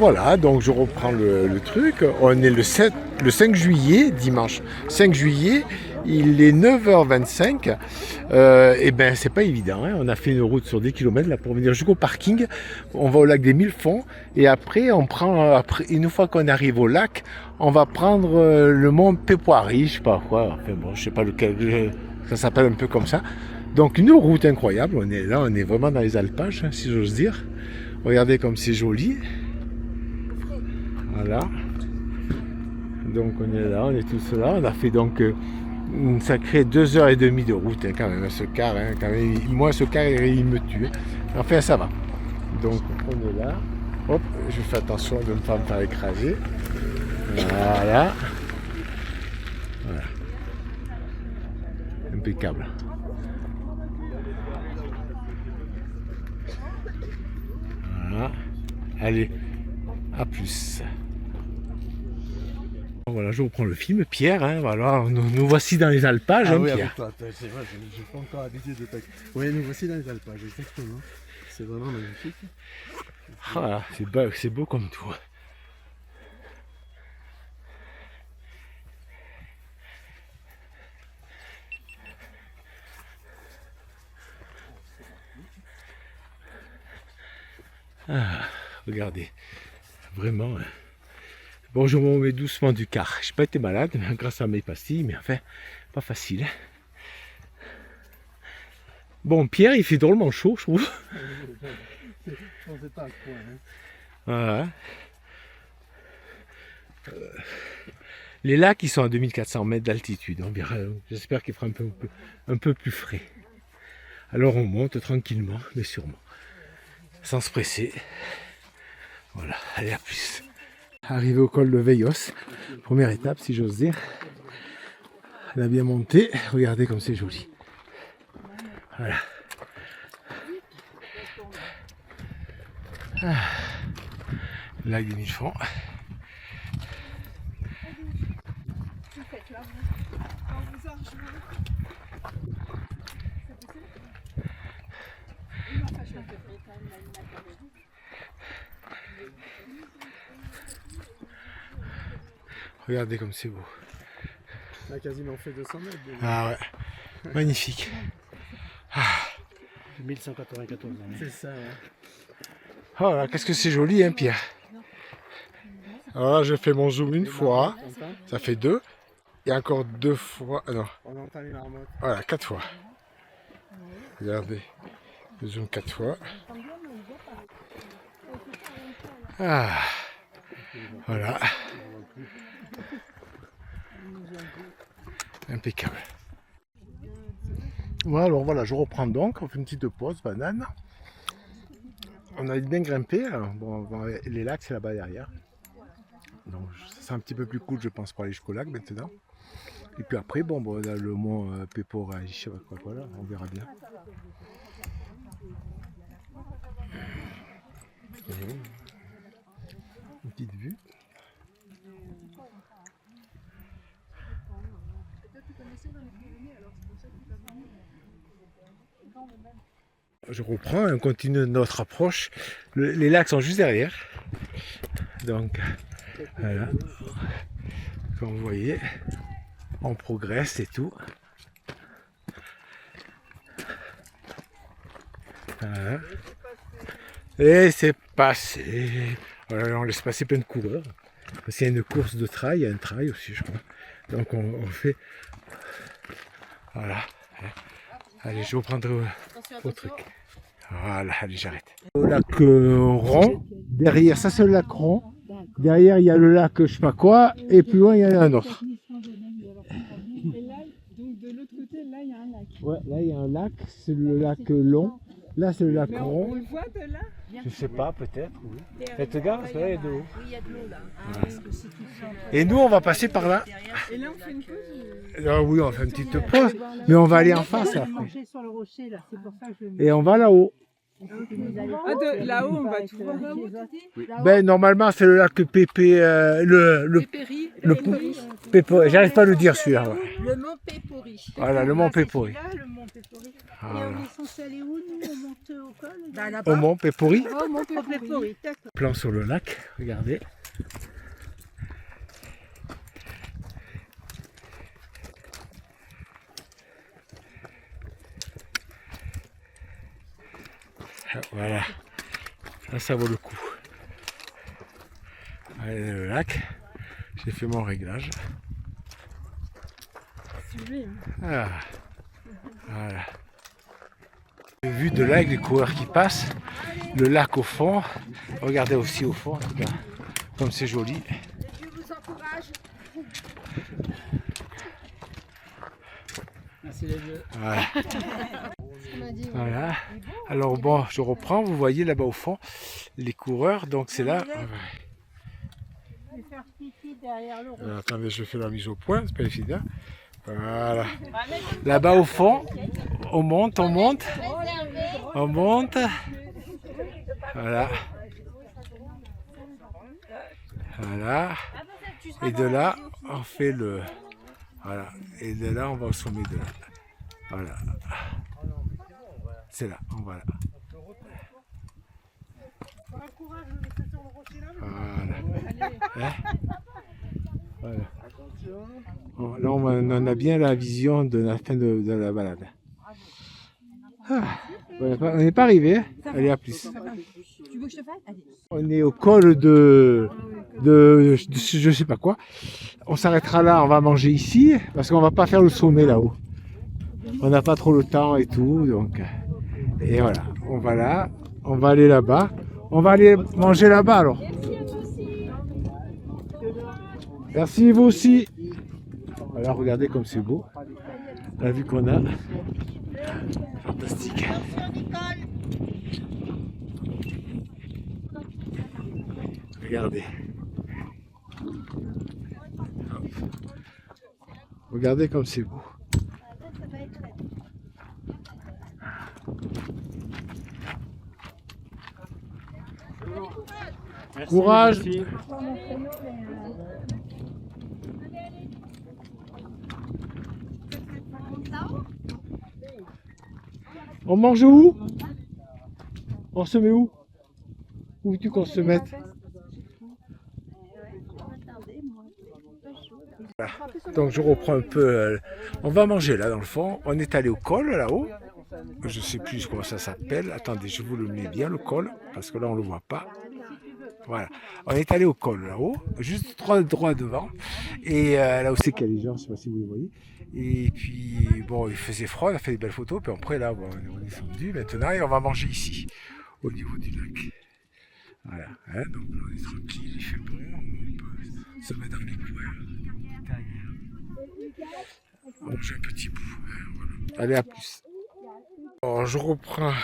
voilà, donc je reprends le truc. On est le 5 juillet, dimanche 5 juillet, il est 9h25. Et ben c'est pas évident, hein. On a fait une route sur 10 km là pour venir jusqu'au parking. On va au lac des Mille Fonds et après on prend, une fois qu'on arrive au lac, on va prendre le mont Pépoirie, je sais pas quoi, enfin bon, je sais pas lequel, ça s'appelle un peu comme ça. Donc une route incroyable, on est là, on est vraiment dans les alpages, hein, si j'ose dire. Regardez comme c'est joli. Voilà. Donc on est là, on est tous là. On a fait donc une sacrée 2h30 de route, hein, quand même, ce car. Hein, quand même. Moi, ce car, il me tue. Enfin, ça va. Donc on est là. Hop, je fais attention de ne pas me faire écraser. Voilà. Voilà. Impeccable. Voilà. Allez, à plus. Voilà, je reprends le film. Pierre, hein, voilà, nous voici dans les alpages, Ah hein, oui, Pierre. avec toi, c'est vrai, je n'ai pas encore habitué de tac. Oui, nous voici dans les alpages, exactement. C'est vraiment magnifique. Ah, c'est beau comme tout. Ah, regardez, vraiment. Hein. Bon, je me remets doucement du car. Je n'ai pas été malade grâce à mes pastilles, mais enfin, pas facile. Hein. Bon, Pierre, il fait drôlement chaud, je trouve. On sait pas à quoi. Hein. Voilà. Les lacs, ils sont à 2400 mètres d'altitude. On verra. J'espère qu'il fera un peu plus frais. Alors on monte tranquillement, mais sûrement. Sans se presser. Voilà, allez, à plus. Arrivé au col de Veillos, première étape si j'ose dire. Elle a bien monté, regardez comme c'est joli. Voilà. Ah. Lac des Mille Fonds. Regardez comme c'est beau. On a quasiment fait 200 mètres. Déjà. Ah ouais, magnifique. Ah. 1194 ans. C'est ça, ouais. Oh là, qu'est-ce que c'est joli, hein, Pierre. Alors là, j'ai fait mon zoom une fois, ça fait 2. Et encore 2 fois. Ah non. On entend les marmottes. Voilà, 4 fois. Regardez, le zoom 4 fois. Ah, voilà. Impeccable. Voilà, alors voilà, je reprends donc, on fait une petite pause, banane. On a bien grimpé, alors, bon, les lacs c'est là-bas derrière. Donc c'est un petit peu plus cool je pense pour aller jusqu'au lac maintenant. Et puis après, bon, on a le mont Pépoirie, je sais pas quoi, voilà, on verra bien. Une petite vue. Je reprends, on continue notre approche. Les lacs sont juste derrière. Donc, voilà. Comme vous voyez, on progresse et tout. Voilà. Et c'est passé. Voilà, on laisse passer plein de coureurs. Parce qu'il y a une course de trail, il y a un trail aussi, je crois. Donc on fait. Voilà. Allez, je vais reprendre au truc. Voilà, allez, j'arrête. Le lac rond, derrière, ça c'est le lac rond. Derrière, il y a le lac je sais pas quoi, et plus loin, il y en a un autre. Et là, donc de l'autre côté, là, il y a un lac. Ouais, là, il y a un lac, c'est le lac long. Là, c'est le lac Mais rond. on le voit de là? Je sais pas, peut-être, oui. Faites gaffe, parce que là, il y a de l'eau. Oui, il y a de l'eau là. Et nous, on va passer par là. Et là, on fait une pause? Ah oui, on fait une petite pause, mais on va aller en face après. Manger sur le rocher là, c'est pour ça que je. Et on va là-haut. Ah, de là-haut, on va tout voir. Ben, normalement, c'est le lac Pépé, le Pépéry. Pépoirie. J'arrive pas à le dire celui-là. Ouais. Le mont Pépoirie. Voilà, le mont Pépoirie. Là, le mont Pépoirie. Et Voilà. on est censé aller où, nous? On monte au col? Bah, là Au Mont Pépori. Oh, mon Au Pépori, d'accord. Plan sur le lac, regardez. Voilà, ça vaut le coup. Allez, le lac, j'ai fait mon réglage. Ah, voilà. Vue de lac, les coureurs qui passent, le lac au fond. Regardez aussi au fond, en tout cas, comme c'est joli. Je vous encourage. Merci les deux. Voilà. On m'a dit. Voilà. Alors bon, je reprends, vous voyez là-bas au fond, les coureurs, donc c'est là. Je vais faire pipi derrière le rond. Attendez, je fais la mise au point, c'est pas évident. Voilà. Là-bas au fond, on monte, on monte. On monte. Voilà. Voilà. Et de là, on fait le... Voilà. Et de là, on va au sommet de là. Voilà. C'est là, on va là. Voilà. Hein? Voilà. Bon, là, on a bien la vision de la fin de la balade. Ah, on n'est pas arrivé. Hein. Allez, à plus. Tu veux que je te fasse? Allez. On est au col de je sais pas quoi. On s'arrêtera là, on va manger ici, parce qu'on va pas faire le sommet là-haut. On n'a pas trop le temps et tout, donc. Et voilà, on va là, on va aller là-bas. On va aller manger là-bas alors. Merci vous aussi. Voilà, regardez comme c'est beau. La vue qu'on a. Fantastique. Regardez. Hop. Regardez comme c'est beau. Courage. On mange où? On se met où? Où veux-tu qu'on se mette? Voilà. Donc je reprends un peu. On va manger là dans le fond. On est allé au col là-haut. Je sais plus comment ça s'appelle. Attendez, je vous le mets bien le col parce que là on le voit pas. Voilà. On est allé au col là-haut, juste droit devant. Et là aussi qu'il y a les gens, je sais pas si vous les voyez. Et puis bon, il faisait froid, on a fait des belles photos. Puis après là, bon, on est descendu maintenant et on va manger ici, au niveau du lac. Voilà. Hein, donc là, on est tranquille, il fait bon, on peut se mettre dans les coins. C'est agréable. On mange un petit bout. Hein, voilà. Allez, à plus. Alors, je reprends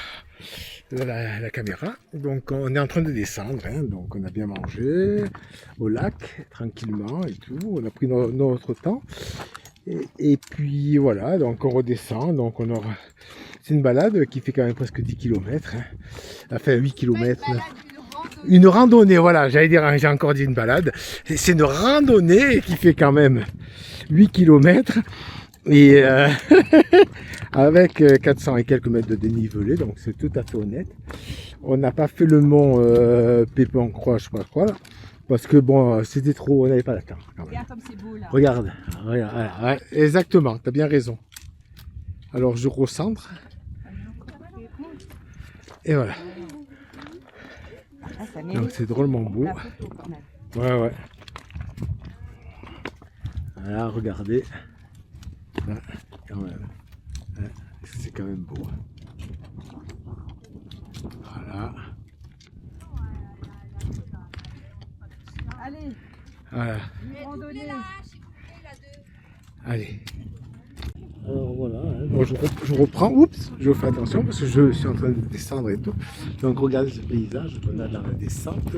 la caméra. Donc on est en train de descendre, hein. Donc on a bien mangé au lac, tranquillement et tout. On a pris notre temps. Et puis voilà, donc on redescend. Donc on aura... C'est une balade qui fait quand même presque 10 km. Hein. Enfin 8 km. Une randonnée, voilà, j'allais dire, j'ai encore dit une balade. C'est une randonnée qui fait quand même 8 km. Et avec 400 et quelques mètres de dénivelé, donc c'est tout à fait honnête. On n'a pas fait le mont Pépon-Croix, je sais pas quoi, là, parce que bon, c'était trop, on n'avait pas la temps. Regarde comme c'est beau là. Regarde, ouais, exactement, tu as bien raison. Alors je recentre. Et voilà. Donc c'est drôlement beau. Ouais. Voilà, regardez. Là, quand même. C'est quand même beau. Voilà. Allez, Voilà. randonnée. Allez. Alors voilà, hein. Bon, je reprends, oups, je fais attention parce que je suis en train de descendre et tout. Donc regardez ce paysage qu'on a dans la descente.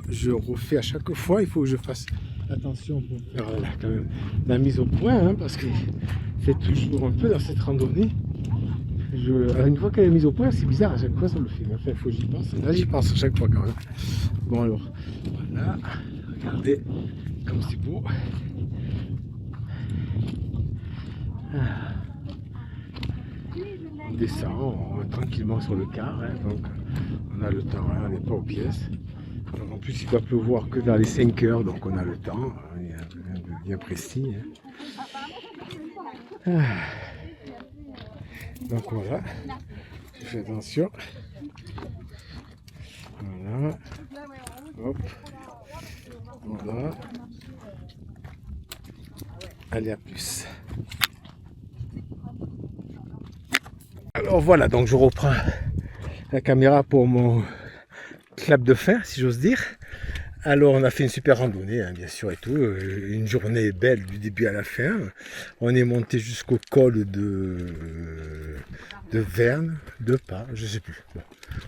Je refais à chaque fois, il faut que je fasse attention pour faire quand même la mise au point, hein, parce que c'est toujours un peu dans cette randonnée. Une fois qu'elle est mise au point, c'est bizarre, à chaque fois ça le fait. Enfin, il faut que j'y pense. Là j'y pense à chaque fois quand même. Bon alors, voilà, regardez comme c'est beau. on descend, on va tranquillement sur le car, hein, donc on a le temps, hein, on n'est pas aux pièces. Donc, en plus il va pleuvoir que vers les 5 heures, donc on a le temps, il y a rien de bien précis. Hein. Donc voilà, je fais attention. Voilà, hop, voilà. Allez, à plus. Alors voilà, donc je reprends la caméra pour mon clap de fin, si j'ose dire. Alors on a fait une super randonnée, hein, bien sûr et tout, une journée belle du début à la fin. On est monté jusqu'au col de Verne, de Pas, je sais plus. Bon.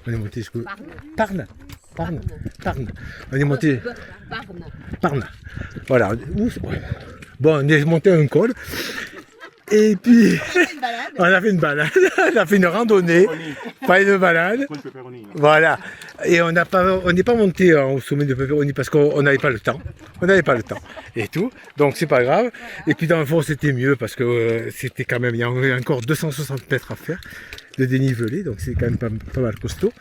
On est monté jusqu'au Parne. On est monté Parne. Voilà. Bon, on est monté un col. Et puis, on a fait une balade, on a fait une randonnée, pas une balade. Voilà. Et on n'est pas monté au sommet de Pepperoni parce qu'on n'avait pas le temps. On n'avait pas le temps et tout. Donc c'est pas grave. Et puis dans le fond c'était mieux parce que c'était quand même, il y avait encore 260 mètres à faire de dénivelé. Donc c'est quand même pas mal costaud.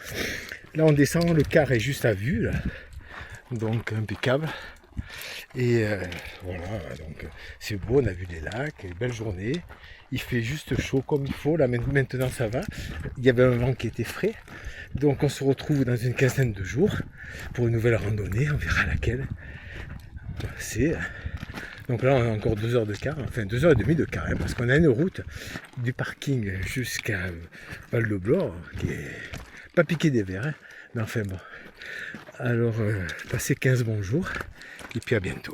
Là on descend, le car est juste à vue. Là. Donc impeccable. Et voilà, donc c'est beau, on a vu les lacs, une belle journée, il fait juste chaud comme il faut, là maintenant ça va, il y avait un vent qui était frais, donc on se retrouve dans une quinzaine de jours pour une nouvelle randonnée, on verra laquelle c'est. Donc là on a encore 2 heures de car, enfin 2h30 de car, hein, parce qu'on a une route du parking jusqu'à Val-de-Blore, qui est pas piqué des verres, hein, mais enfin bon. Alors passez 15 bons jours. Et puis à bientôt.